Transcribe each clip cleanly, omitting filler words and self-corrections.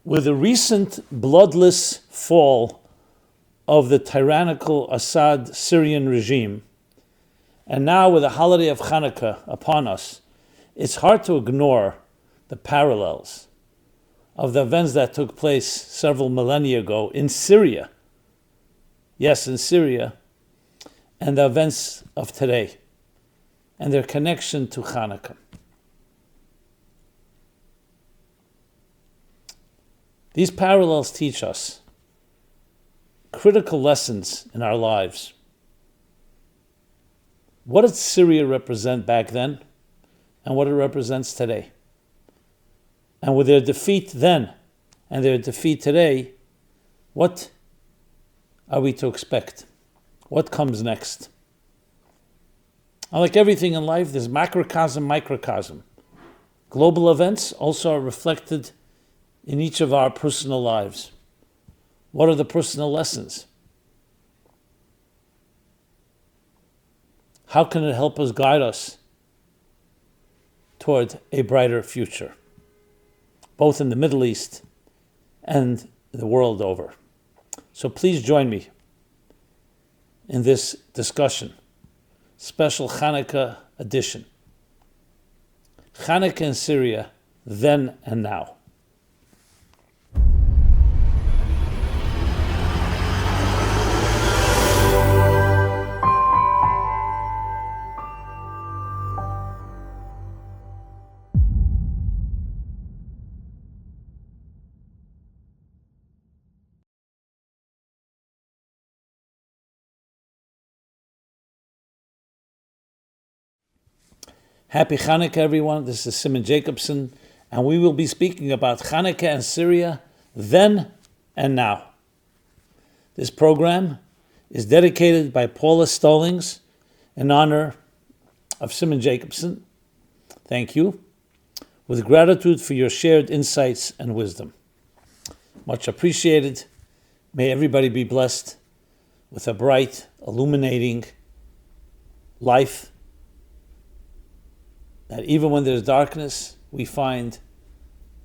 With the recent bloodless fall of the tyrannical Assad Syrian regime, and now with the holiday of Chanukah upon us, it's hard to ignore the parallels of the events that took place several millennia ago in Syria. Yes, in Syria, and the events of today, and their connection to Chanukah. These parallels teach us critical lessons in our lives. What did Syria represent back then, and what it represents today? And with their defeat then and their defeat today, what are we to expect? What comes next? And like everything in life, there's macrocosm, microcosm. Global events also are reflected in each of our personal lives. What are the personal lessons? How can it help us guide us toward a brighter future, both in the Middle East and the world over? So please join me in this discussion, special Chanukah edition. Chanukah in Syria, then and now. Happy Chanukah, everyone. This is Simon Jacobson, and we will be speaking about Chanukah and Syria, then and now. This program is dedicated by Paula Stallings in honor of Simon Jacobson. Thank you. With gratitude for your shared insights and wisdom. Much appreciated. May everybody be blessed with a bright, illuminating life, that even when there's darkness, we find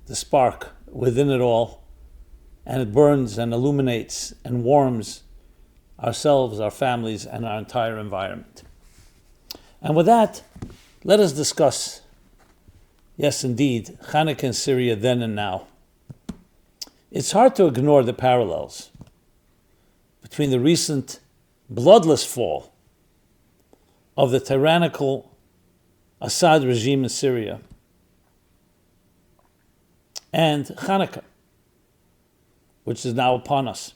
the spark within it all, and it burns and illuminates and warms ourselves, our families, and our entire environment. And with that, let us discuss, yes indeed, Chanukah in Syria then and now. It's hard to ignore the parallels between the recent bloodless fall of the tyrannical Assad regime in Syria and Chanukah, which is now upon us.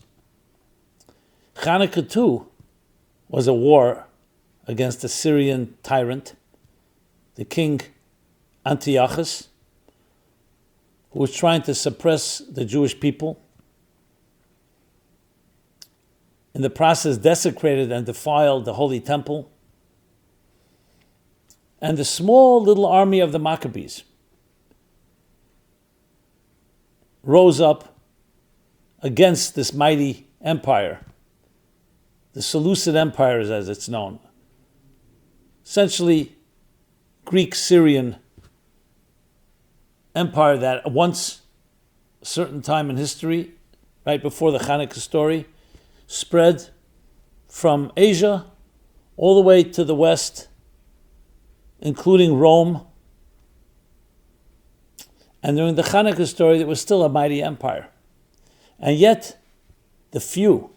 Chanukah too was a war against the Syrian tyrant, the king Antiochus, who was trying to suppress the Jewish people, in the process desecrated and defiled the Holy Temple, and the small little army of the Maccabees rose up against this mighty empire, the Seleucid Empire as it's known, essentially Greek-Syrian empire that once, a certain time in history, right before the Chanukah story, spread from Asia all the way to the west, including Rome. And during the Chanukah story, there was still a mighty empire. And yet, the few,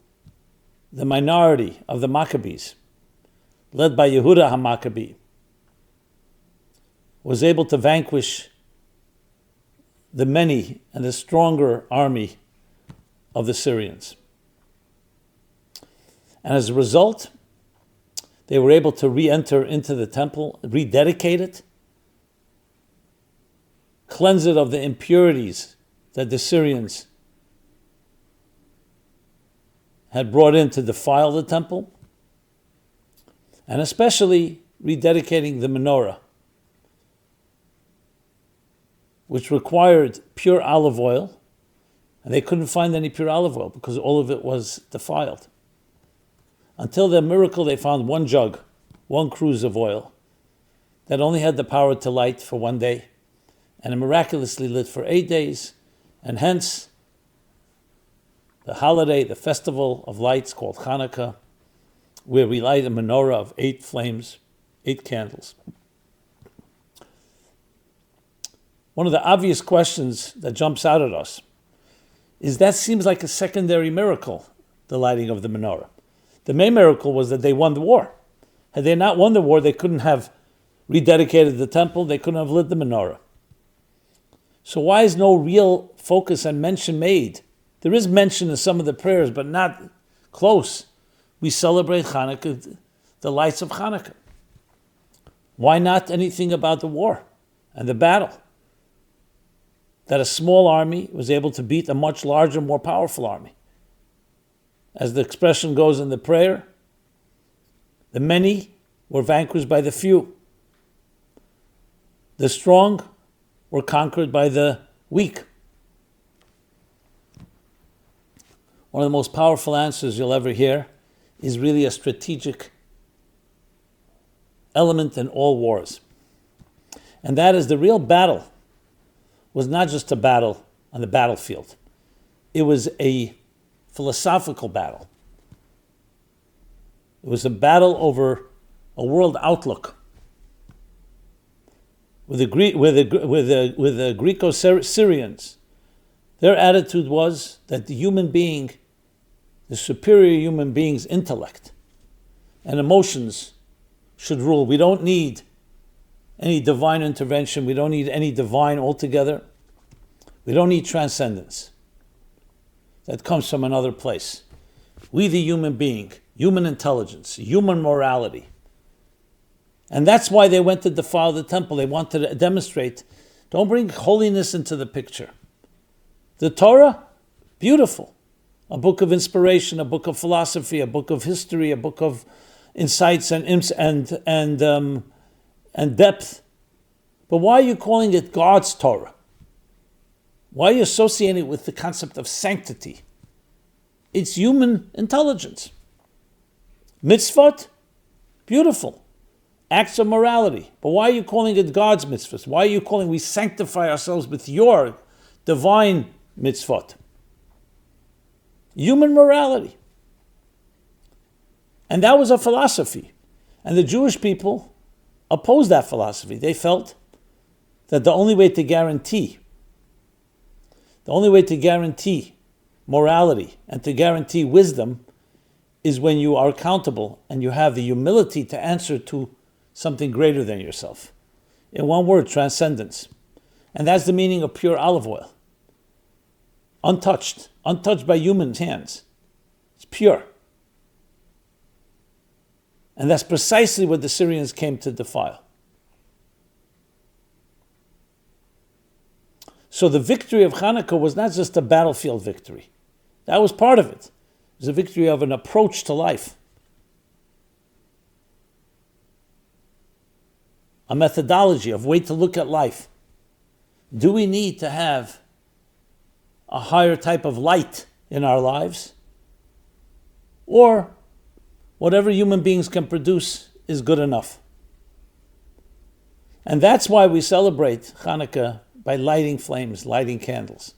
the minority of the Maccabees, led by Yehuda HaMaccabee, was able to vanquish the many and the stronger army of the Syrians. And as a result, they were able to re-enter into the temple, rededicate it, cleanse it of the impurities that the Syrians had brought in to defile the temple, and especially rededicating the menorah, which required pure olive oil, and they couldn't find any pure olive oil because all of it was defiled. Until their miracle, they found one jug, one cruse of oil, that only had the power to light for one day, and it miraculously lit for 8 days, and hence the holiday, the festival of lights called Chanukah, where we light a menorah of 8 flames, 8 candles. One of the obvious questions that jumps out at us is that seems like a secondary miracle, the lighting of the menorah. The main miracle was that they won the war. Had they not won the war, they couldn't have rededicated the temple, they couldn't have lit the menorah. So why is no real focus and mention made? There is mention in some of the prayers, but not close. We celebrate Chanukah, the lights of Chanukah. Why not anything about the war and the battle? That a small army was able to beat a much larger, more powerful army. As the expression goes in the prayer, the many were vanquished by the few. The strong were conquered by the weak. One of the most powerful answers you'll ever hear is really a strategic element in all wars. And that is the real battle was not just a battle on the battlefield. It was a philosophical battle. It was a battle over a world outlook. With the Greco-Syrians, their attitude was that the human being, the superior human being's intellect and emotions should rule. We don't need any divine intervention. We don't need any divine altogether. We don't need transcendence. That comes from another place. We, the human being, human intelligence, human morality. And that's why they went to defile the temple. They wanted to demonstrate, don't bring holiness into the picture. The Torah, beautiful. A book of inspiration, a book of philosophy, a book of history, a book of insights and depth. But why are you calling it God's Torah? Why are you associating it with the concept of sanctity? It's human intelligence. Mitzvot, beautiful. Acts of morality. But why are you calling it God's mitzvahs? Why are you calling we sanctify ourselves with your divine mitzvot? Human morality. And that was a philosophy. And the Jewish people opposed that philosophy. They felt that the only way to guarantee morality and to guarantee wisdom is when you are accountable and you have the humility to answer to something greater than yourself. In one word, transcendence. And that's the meaning of pure olive oil. Untouched by human hands. It's pure. And that's precisely what the Syrians came to defile. So the victory of Chanukah was not just a battlefield victory. That was part of it. It was a victory of an approach to life. A methodology, of way to look at life. Do we need to have a higher type of light in our lives? Or whatever human beings can produce is good enough? And that's why we celebrate Chanukah by lighting flames, lighting candles.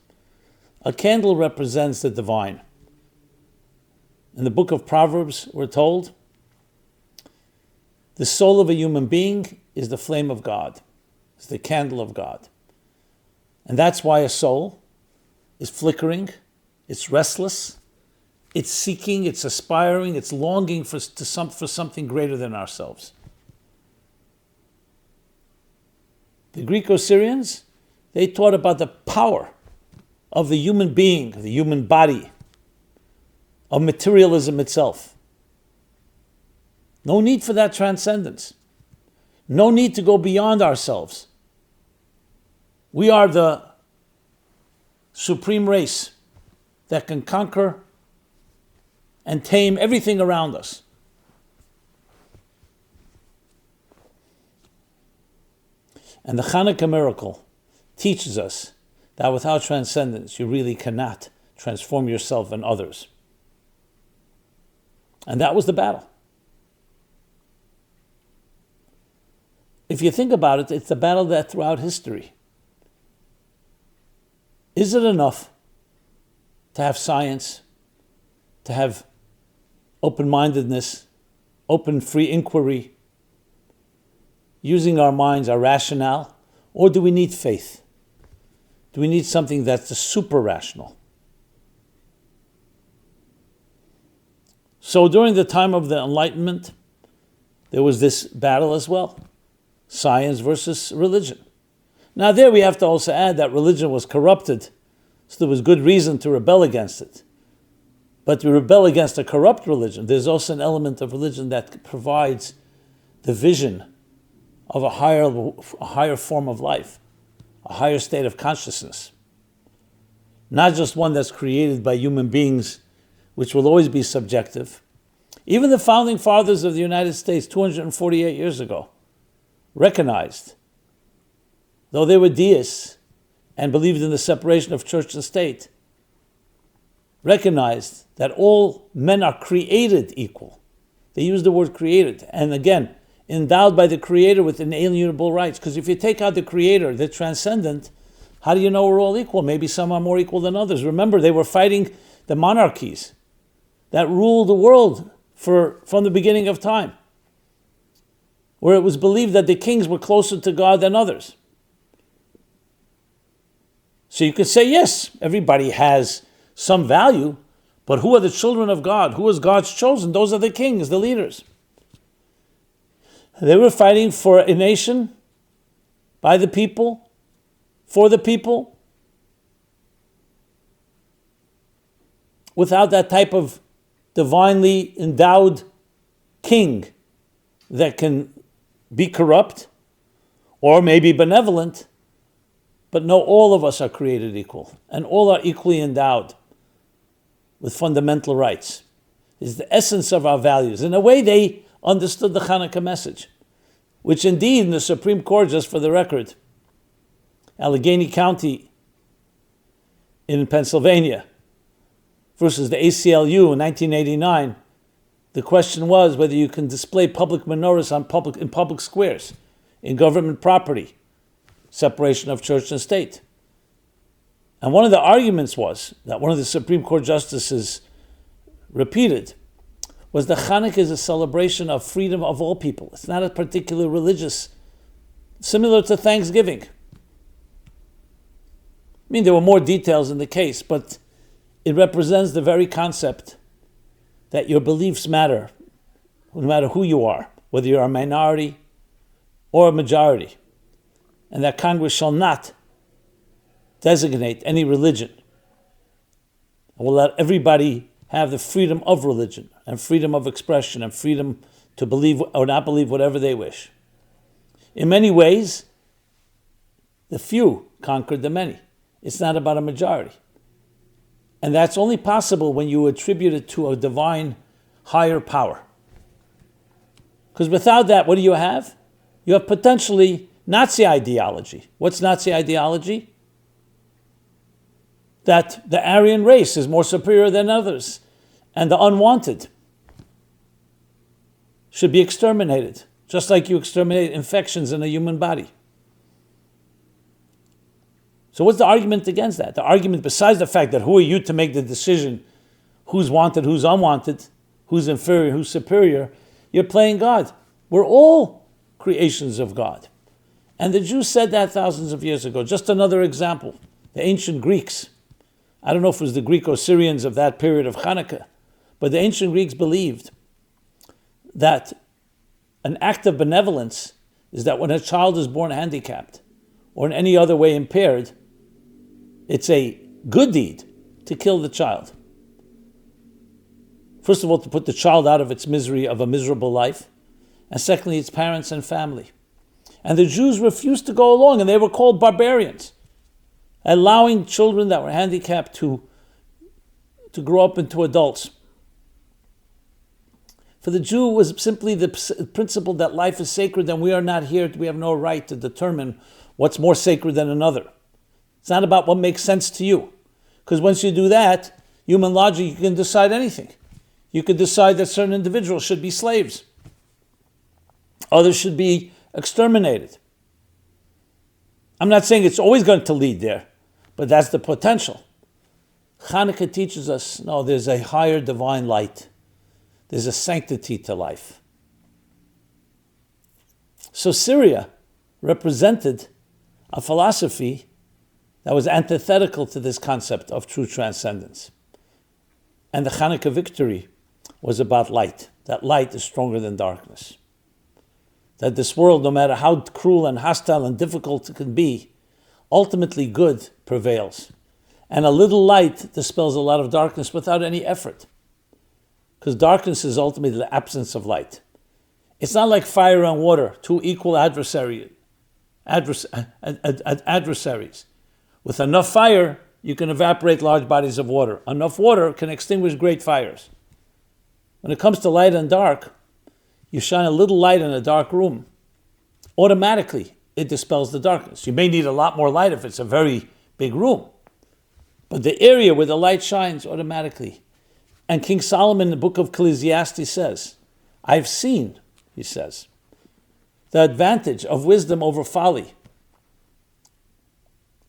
A candle represents the divine. In the book of Proverbs, we're told, the soul of a human being is the flame of God. It's the candle of God. And that's why a soul is flickering, it's restless, it's seeking, it's aspiring, it's longing for something greater than ourselves. The Greco-Syrians, they taught about the power of the human being, the human body, of materialism itself. No need for that transcendence. No need to go beyond ourselves. We are the supreme race that can conquer and tame everything around us. And the Chanukah miracle teaches us that without transcendence, you really cannot transform yourself and others. And that was the battle. If you think about it, it's the battle that throughout history. Is it enough to have science, to have open-mindedness, open, free inquiry, using our minds, our rationale, or do we need faith? Do we need something that's the super rational? So during the time of the Enlightenment, there was this battle as well, science versus religion. Now there we have to also add that religion was corrupted, so there was good reason to rebel against it. But to rebel against a corrupt religion, there's also an element of religion that provides the vision of a higher form of life, a higher state of consciousness. Not just one that's created by human beings, which will always be subjective. Even the founding fathers of the United States 248 years ago recognized, though they were deists and believed in the separation of church and state, recognized that all men are created equal. They use the word created. And again, endowed by the Creator with inalienable rights. Because if you take out the Creator, the transcendent, how do you know we're all equal? Maybe some are more equal than others. Remember, they were fighting the monarchies that ruled the world from the beginning of time, where it was believed that the kings were closer to God than others. So you could say, yes, everybody has some value, but who are the children of God? Who is God's chosen? Those are the kings, the leaders. They were fighting for a nation, by the people, for the people. Without that type of divinely endowed king that can be corrupt or maybe benevolent, but no, all of us are created equal and all are equally endowed with fundamental rights. It's the essence of our values. In a way, they understood the Chanukah message, which indeed in the Supreme Court, just for the record, Allegheny County in Pennsylvania versus the ACLU in 1989, the question was whether you can display public menorahs in public squares, in government property, separation of church and state. And one of the arguments was, that one of the Supreme Court justices repeated, was the Chanukah is a celebration of freedom of all people. It's not a particular religious, similar to Thanksgiving. I mean, there were more details in the case, but it represents the very concept that your beliefs matter, no matter who you are, whether you're a minority or a majority, and that Congress shall not designate any religion, and will let everybody have the freedom of religion and freedom of expression and freedom to believe or not believe whatever they wish. In many ways, the few conquered the many. It's not about a majority. And that's only possible when you attribute it to a divine higher power. Because without that, what do you have? You have potentially Nazi ideology. What's Nazi ideology? That the Aryan race is more superior than others, and the unwanted should be exterminated, just like you exterminate infections in a human body. So what's the argument against that? The argument, besides the fact that who are you to make the decision who's wanted, who's unwanted, who's inferior, who's superior, you're playing God. We're all creations of God. And the Jews said that thousands of years ago. Just another example, the ancient Greeks. I don't know if it was the Greco-Syrians of that period of Chanukah, but the ancient Greeks believed that an act of benevolence is that when a child is born handicapped or in any other way impaired, it's a good deed to kill the child. First of all, to put the child out of its misery of a miserable life, and secondly, its parents and family. And the Jews refused to go along, and they were called barbarians, allowing children that were handicapped to grow up into adults. For the Jew was simply the principle that life is sacred and we are not here, we have no right to determine what's more sacred than another. It's not about what makes sense to you. Because once you do that, human logic, you can decide anything. You could decide that certain individuals should be slaves. Others should be exterminated. I'm not saying it's always going to lead there, but that's the potential. Chanukah teaches us, no, there's a higher divine light. There's a sanctity to life. So Syria represented a philosophy that was antithetical to this concept of true transcendence. And the Chanukah victory was about light. That light is stronger than darkness. That this world, no matter how cruel and hostile and difficult it can be, ultimately good prevails. And a little light dispels a lot of darkness without any effort. Because darkness is ultimately the absence of light. It's not like fire and water, two equal adversaries. With enough fire, you can evaporate large bodies of water. Enough water can extinguish great fires. When it comes to light and dark, you shine a little light in a dark room. Automatically, it dispels the darkness. You may need a lot more light if it's a very big room. But the area where the light shines automatically. And King Solomon in the book of Ecclesiastes says, I've seen, he says, the advantage of wisdom over folly.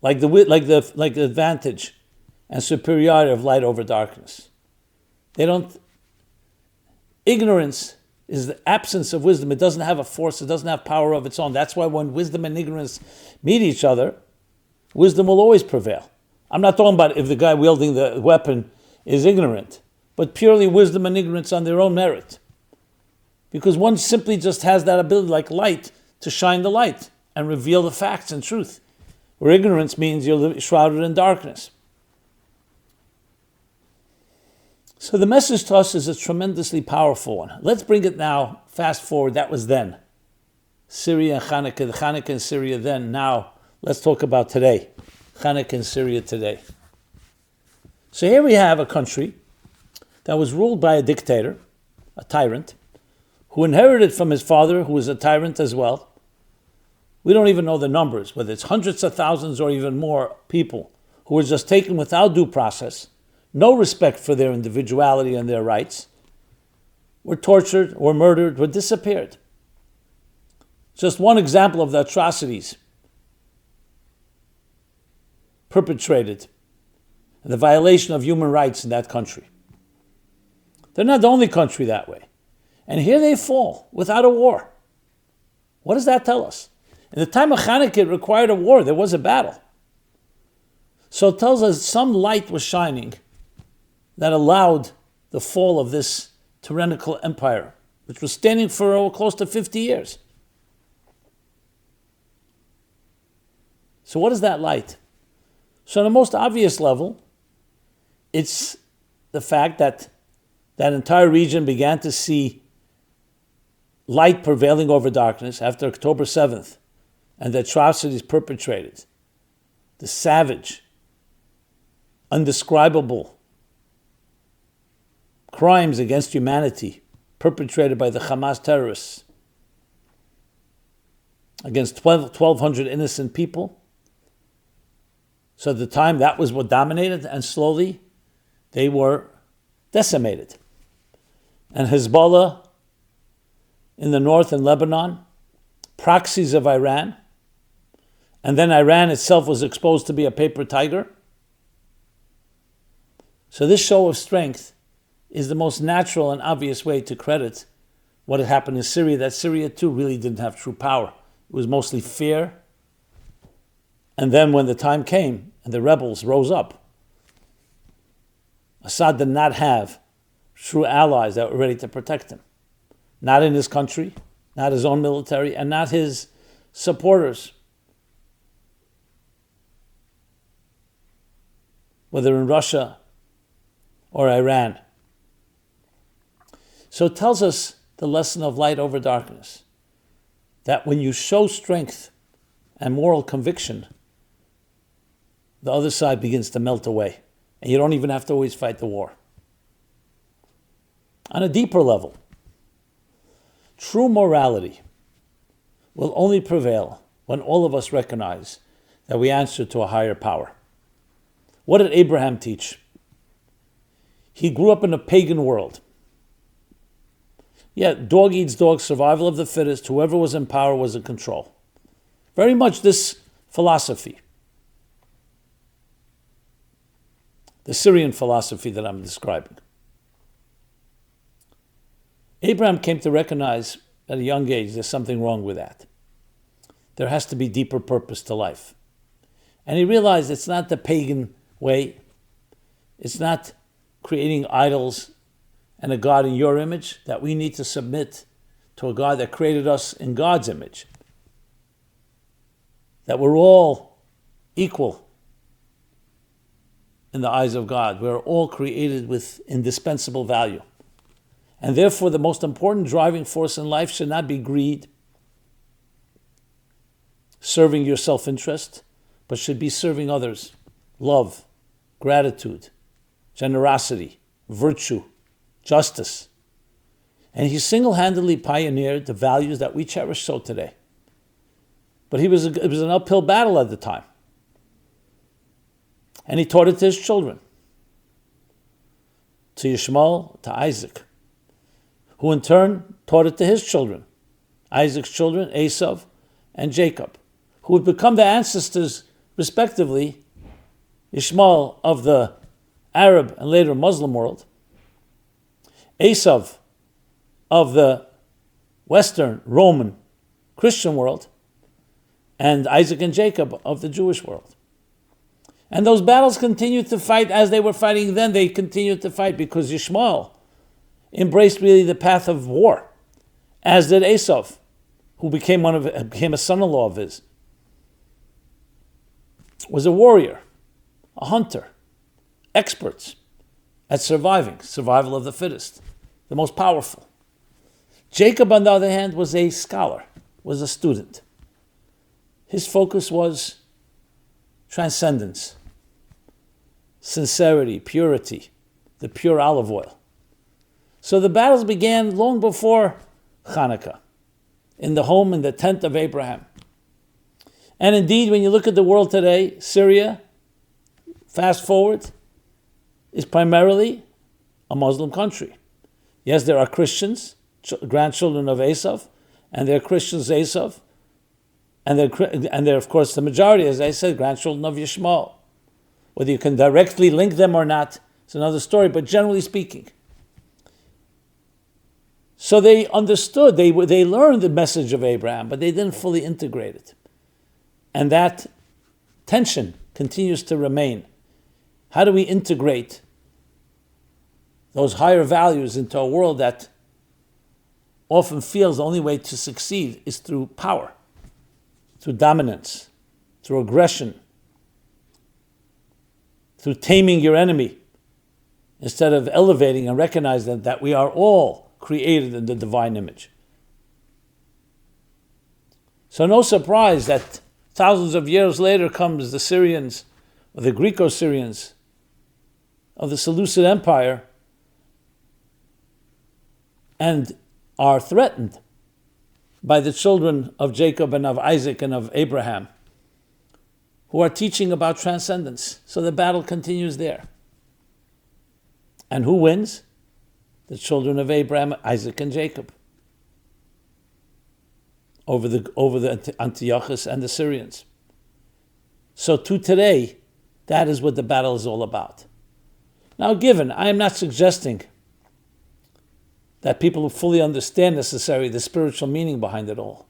Like the advantage and superiority of light over darkness. Ignorance is the absence of wisdom. It doesn't have a force, it doesn't have power of its own. That's why when wisdom and ignorance meet each other, wisdom will always prevail. I'm not talking about if the guy wielding the weapon is ignorant, but purely wisdom and ignorance on their own merit. Because one simply just has that ability, like light, to shine the light and reveal the facts and truth. Where ignorance means you're shrouded in darkness. So the message to us is a tremendously powerful one. Let's bring it now, fast forward, that was then. Syria and Chanukah, the Chanukah in Syria then. Now, let's talk about today. Chanukah in Syria today. So here we have a country that was ruled by a dictator, a tyrant, who inherited from his father, who was a tyrant as well. We don't even know the numbers, whether it's hundreds of thousands or even more people who were just taken without due process, no respect for their individuality and their rights, were tortured, were murdered, were disappeared. Just one example of the atrocities perpetrated and the violation of human rights in that country. They're not the only country that way. And here they fall without a war. What does that tell us? In the time of Chanukah, it required a war. There was a battle. So it tells us some light was shining that allowed the fall of this tyrannical empire, which was standing for close to 50 years. So what is that light? So on the most obvious level, it's the fact that that entire region began to see light prevailing over darkness after October 7th and the atrocities perpetrated. The savage, undescribable crimes against humanity perpetrated by the Hamas terrorists against 1,200 innocent people. So at the time, that was what dominated, and slowly they were decimated. And Hezbollah in the north in Lebanon, proxies of Iran, and then Iran itself was exposed to be a paper tiger. So this show of strength is the most natural and obvious way to credit what had happened in Syria, that Syria too really didn't have true power. It was mostly fear. And then when the time came and the rebels rose up, Assad did not have true allies that were ready to protect him. Not in his country, not his own military, and not his supporters. Whether in Russia or Iran. So it tells us the lesson of light over darkness. That when you show strength and moral conviction, the other side begins to melt away. And you don't even have to always fight the war. On a deeper level, true morality will only prevail when all of us recognize that we answer to a higher power. What did Abraham teach? He grew up in a pagan world. Yeah, dog eats dog, survival of the fittest, whoever was in power was in control. Very much this philosophy. the Syrian philosophy that I'm describing. Abraham came to recognize at a young age there's something wrong with that. There has to be deeper purpose to life. And he realized it's not the pagan way. It's not creating idols and a God in your image, that we need to submit to a God that created us in God's image. That we're all equal in the eyes of God. We're all created with indispensable value. And therefore, the most important driving force in life should not be greed, serving your self-interest, but should be serving others, love, gratitude, generosity, virtue, justice. And he single-handedly pioneered the values that we cherish so today. But it was an uphill battle at the time. And he taught it to his children, to Ishmael, to Isaac, who in turn taught it to his children, Isaac's children, Esau and Jacob, who would become the ancestors, respectively, Ishmael of the Arab and later Muslim world, Esau of the Western Roman Christian world, and Isaac and Jacob of the Jewish world. And those battles continued to fight as they were fighting then. They continued to fight because Ishmael embraced really the path of war, as did Esau, who became a son-in-law of his, was a warrior, a hunter, experts at survival of the fittest, the most powerful. Jacob, on the other hand, was a scholar, was a student. His focus was transcendence, sincerity, purity, the pure olive oil. So the battles began long before Chanukah, in the home, in the tent of Abraham. And indeed, when you look at the world today, Syria, fast forward, is primarily a Muslim country. Yes, there are Christians, grandchildren of Esau, and they're Christians, Esau, and they're, of course, the majority, as I said, grandchildren of Ishmael. Whether you can directly link them or not, it's another story, but generally speaking. So they understood, they learned the message of Abraham, but they didn't fully integrate it. And that tension continues to remain. How do we integrate those higher values into a world that often feels the only way to succeed is through power, through dominance, through aggression, through taming your enemy, instead of elevating and recognizing that we are all created in the divine image. So no surprise that thousands of years later comes the Syrians, or the Greco-Syrians of the Seleucid Empire, and are threatened by the children of Jacob and of Isaac and of Abraham, who are teaching about transcendence. So the battle continues there. And who wins? The children of Abraham, Isaac, and Jacob, over the Antiochus and the Syrians. So to today, that is what the battle is all about. Now, given, I am not suggesting that people who fully understand necessarily the spiritual meaning behind it all.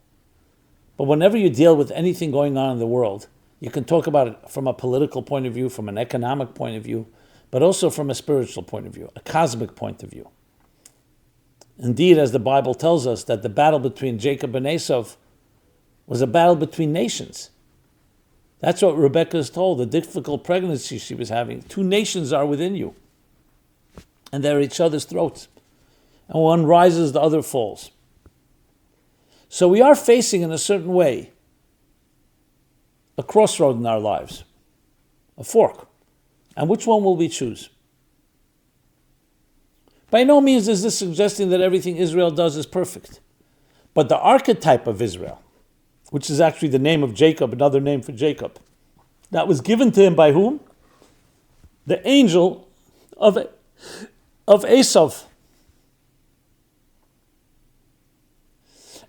But whenever you deal with anything going on in the world, you can talk about it from a political point of view, from an economic point of view, but also from a spiritual point of view, a cosmic point of view. Indeed, as the Bible tells us, that the battle between Jacob and Esau was a battle between nations. That's what Rebekah is told, the difficult pregnancy she was having. 2 nations are within you, and they're at each other's throats. And one rises, the other falls. So we are facing, in a certain way, a crossroad in our lives, a fork. And which one will we choose? By no means is this suggesting that everything Israel does is perfect. But the archetype of Israel, which is actually the name of Jacob, another name for Jacob, that was given to him by whom? The angel of Esau.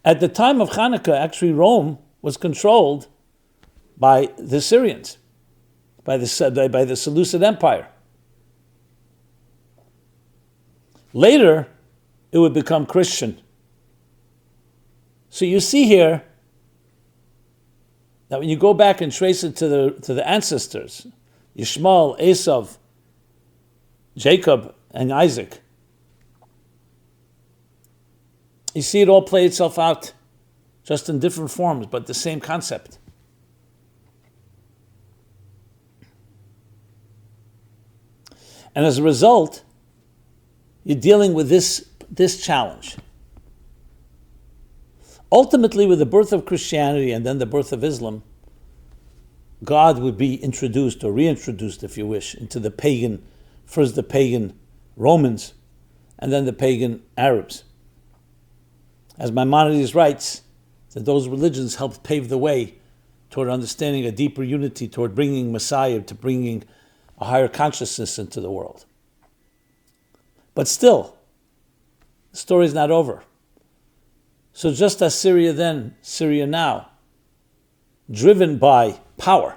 At the time of Chanukah, actually Rome was controlled by the Syrians, by the Seleucid Empire. Later, it would become Christian. So you see here that when you go back and trace it to the ancestors, Yishmael, Esav, Jacob, and Isaac, you see it all play itself out just in different forms, but the same concept. And as a result, you're dealing with this challenge. Ultimately, with the birth of Christianity and then the birth of Islam, God would be introduced or reintroduced, if you wish, into the pagan, first the pagan Romans and then the pagan Arabs. As Maimonides writes, that those religions helped pave the way toward understanding a deeper unity, toward bringing Messiah, to bringing a higher consciousness into the world. But still, the story is not over. So just as Syria then, Syria now, driven by power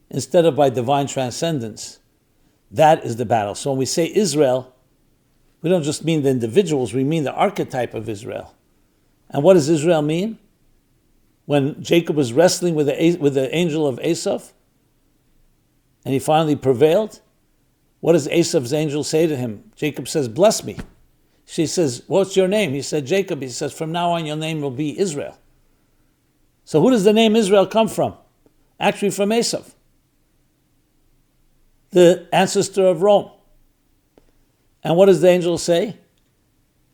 instead of by divine transcendence, that is the battle. So when we say Israel, we don't just mean the individuals, we mean the archetype of Israel. And what does Israel mean? When Jacob was wrestling with the angel of Esav, and he finally prevailed, what does Esav's angel say to him? Jacob says, "Bless me." She says, "What's your name?" He said, "Jacob." He says, "From now on your name will be Israel." So who does the name Israel come from? Actually from Esav, the ancestor of Rome. And what does the angel say?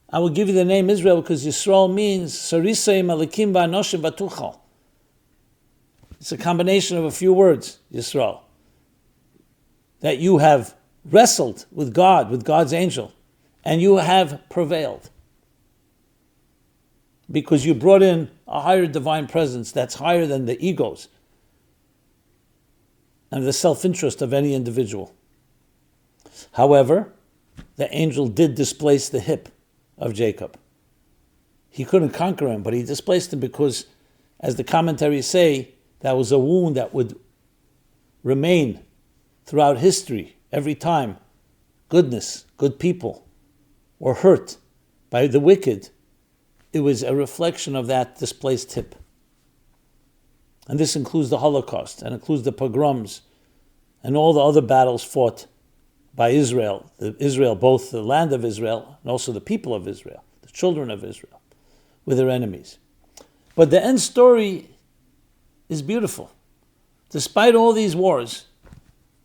"I will give you the name Israel because Yisrael means Sarisei Malikim Ba'anoshim Batuchal." It's a combination of a few words, Yisrael. That you have wrestled with God, with God's angel, and you have prevailed. Because you brought in a higher divine presence that's higher than the egos and the self-interest of any individual. However, the angel did displace the hip of Jacob. He couldn't conquer him, but he displaced him because, as the commentaries say, that was a wound that would remain throughout history. Every time goodness, good people were hurt by the wicked, it was a reflection of that displaced hip. And this includes the Holocaust, and includes the pogroms, and all the other battles fought by Israel, both the land of Israel and also the people of Israel, the children of Israel, with their enemies. But the end story is beautiful. Despite all these wars,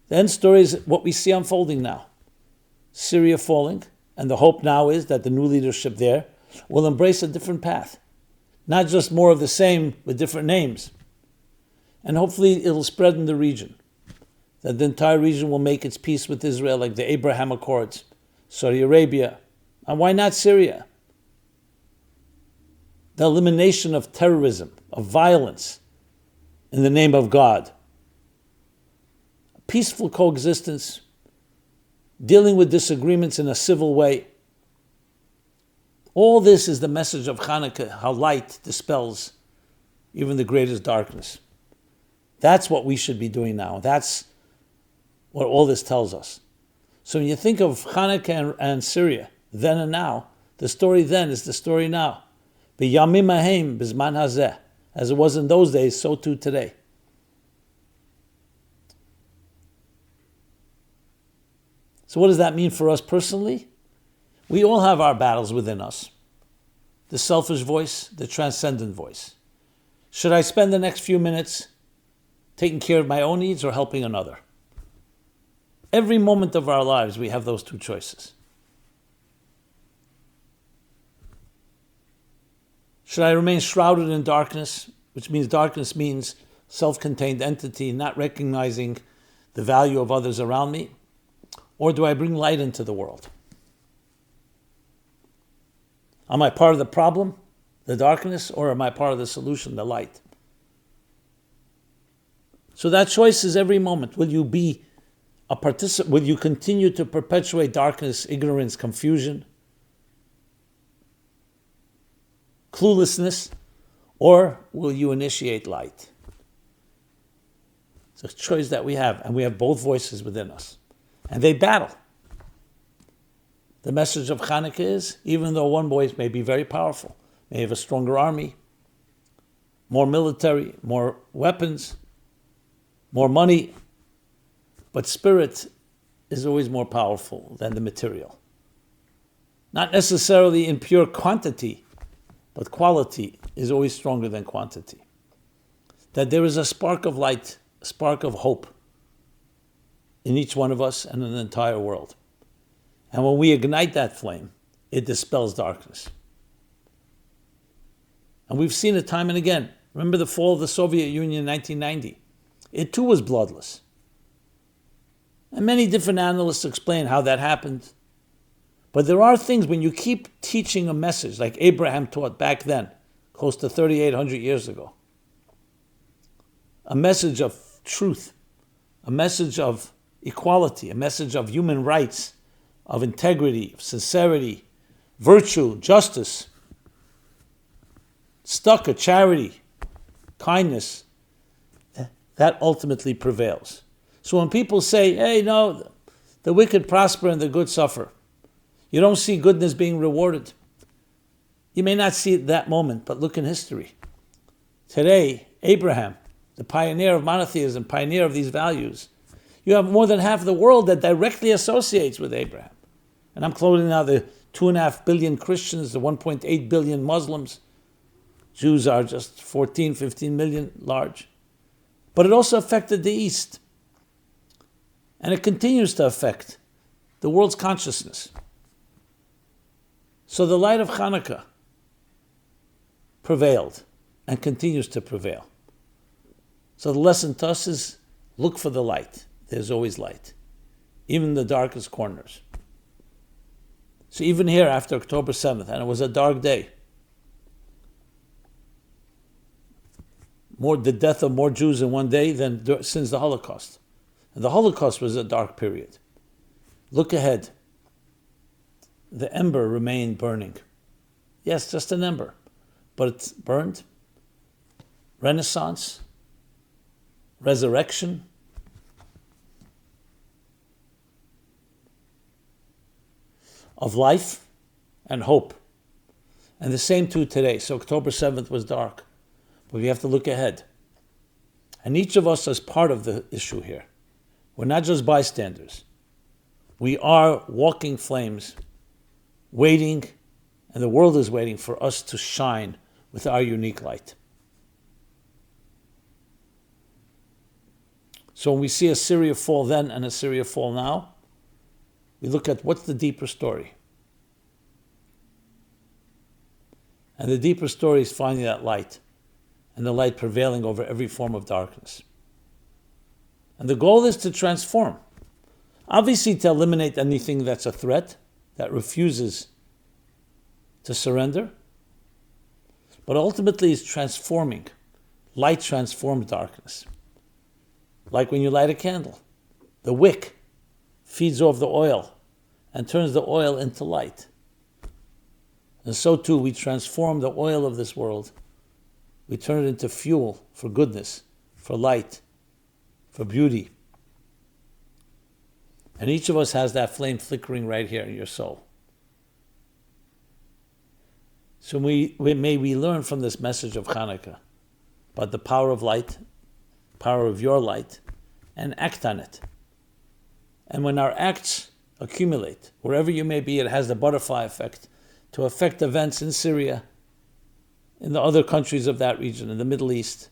the end story is what we see unfolding now. Syria falling, and the hope now is that the new leadership there will embrace a different path. Not just more of the same with different names. And hopefully it'll spread in the region. That the entire region will make its peace with Israel, like the Abraham Accords, Saudi Arabia, and why not Syria? The elimination of terrorism, of violence, in the name of God. Peaceful coexistence, dealing with disagreements in a civil way. All this is the message of Chanukah, how light dispels even the greatest darkness. That's what we should be doing now. That's what all this tells us. So when you think of Chanukah and Syria, then and now, the story then is the story now. B'yamim hahem b'zman hazeh. As it was in those days, so too today. So what does that mean for us personally? We all have our battles within us. The selfish voice, the transcendent voice. Should I spend the next few minutes taking care of my own needs or helping another? Every moment of our lives, we have those two choices. Should I remain shrouded in darkness, which means darkness means self-contained entity, not recognizing the value of others around me? Or do I bring light into the world? Am I part of the problem, the darkness, or am I part of the solution, the light? So that choice is every moment. Will you be a participant? Will you continue to perpetuate darkness, ignorance, confusion, cluelessness, or will you initiate light? It's a choice that we have, and we have both voices within us. And they battle. The message of Chanukah is, even though one voice may be very powerful, may have a stronger army, more military, more weapons, more money, but spirit is always more powerful than the material. Not necessarily in pure quantity, but quality is always stronger than quantity. That there is a spark of light, a spark of hope in each one of us and in the entire world. And when we ignite that flame, it dispels darkness. And we've seen it time and again. Remember the fall of the Soviet Union in 1990? It too was bloodless. And many different analysts explain how that happened. But there are things when you keep teaching a message, like Abraham taught back then, close to 3,800 years ago, a message of truth, a message of equality, a message of human rights, of integrity, of sincerity, virtue, justice, tzedakah, charity, kindness, that ultimately prevails. So when people say, hey, no, the wicked prosper and the good suffer, you don't see goodness being rewarded. You may not see it that moment, but look in history. Today, Abraham, the pioneer of monotheism, pioneer of these values, you have more than half of the world that directly associates with Abraham. And I'm quoting now the 2.5 billion Christians, the 1.8 billion Muslims. Jews are just 14, 15 million large. But it also affected the East. And it continues to affect the world's consciousness. So the light of Chanukah prevailed and continues to prevail. So the lesson to us is look for the light. There's always light, even in the darkest corners. So even here after October 7th, and it was a dark day, the death of more Jews in one day than since the Holocaust. And the Holocaust was a dark period. Look ahead. The ember remained burning. Yes, just an ember, but it's burned. Renaissance, resurrection, of life and hope. And the same too today. So October 7th was dark, but we have to look ahead. And each of us is part of the issue here. We're not just bystanders. We are walking flames, waiting, and the world is waiting for us to shine with our unique light. So when we see Assyria fall then and Assyria fall now, we look at what's the deeper story. And the deeper story is finding that light, and the light prevailing over every form of darkness. And the goal is to transform. Obviously to eliminate anything that's a threat, that refuses to surrender. But ultimately it's transforming. Light transforms darkness. Like when you light a candle. The wick feeds off the oil and turns the oil into light. And so too we transform the oil of this world. We turn it into fuel for goodness, for light, for beauty. And each of us has that flame flickering right here in your soul. So may we learn from this message of Chanukah about the power of light, power of your light, and act on it. And when our acts accumulate, wherever you may be, it has the butterfly effect to affect events in Syria, in the other countries of that region, in the Middle East,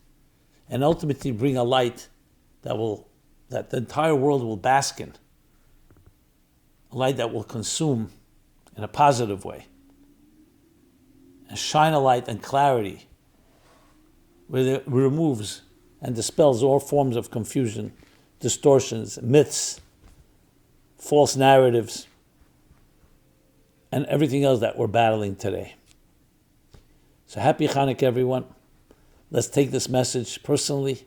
and ultimately bring a light that the entire world will bask in. A light that will consume in a positive way. And shine a light and clarity where it removes and dispels all forms of confusion, distortions, myths, false narratives, and everything else that we're battling today. So happy Chanukah, everyone. Let's take this message personally,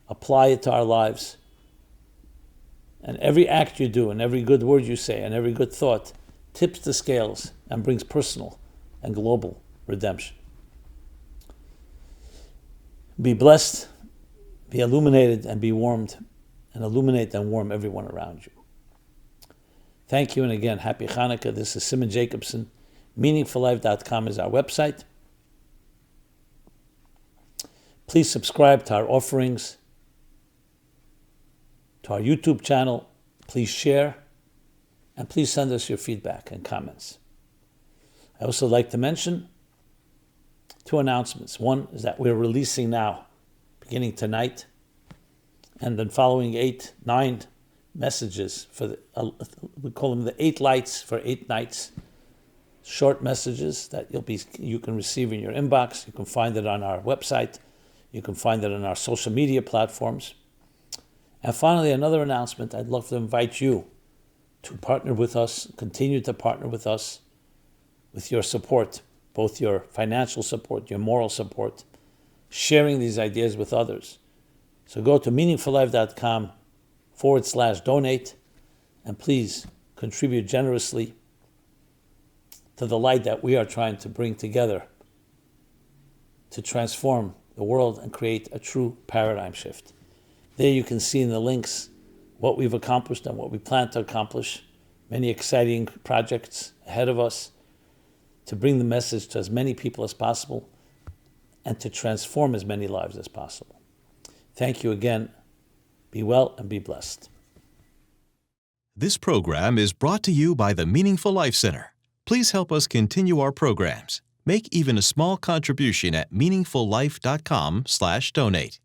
apply it to our lives. And every act you do, and every good word you say, and every good thought tips the scales and brings personal and global redemption. Be blessed, be illuminated, and be warmed, and illuminate and warm everyone around you. Thank you, and again, happy Chanukah. This is Simon Jacobson. MeaningfulLife.com is our website. Please subscribe to our offerings, to our YouTube channel. Please share, and please send us your feedback and comments. I also like to mention 2 announcements. One is that we're releasing now, beginning tonight, and then following 8, 9 messages for we call them the 8 lights for 8 nights. Short messages that you can receive in your inbox. You can find it on our website. You can find it on our social media platforms. And finally, another announcement. I'd love to invite you to partner with us, continue to partner with us with your support, both your financial support, your moral support, sharing these ideas with others. So go to meaningfullife.com/donate, and please contribute generously to the light that we are trying to bring together to transform the world and create a true paradigm shift. There you can see in the links what we've accomplished and what we plan to accomplish, many exciting projects ahead of us to bring the message to as many people as possible and to transform as many lives as possible. Thank you again. Be well and be blessed. This program is brought to you by the Meaningful Life Center. Please help us continue our programs. Make even a small contribution at meaningfullife.com/donate.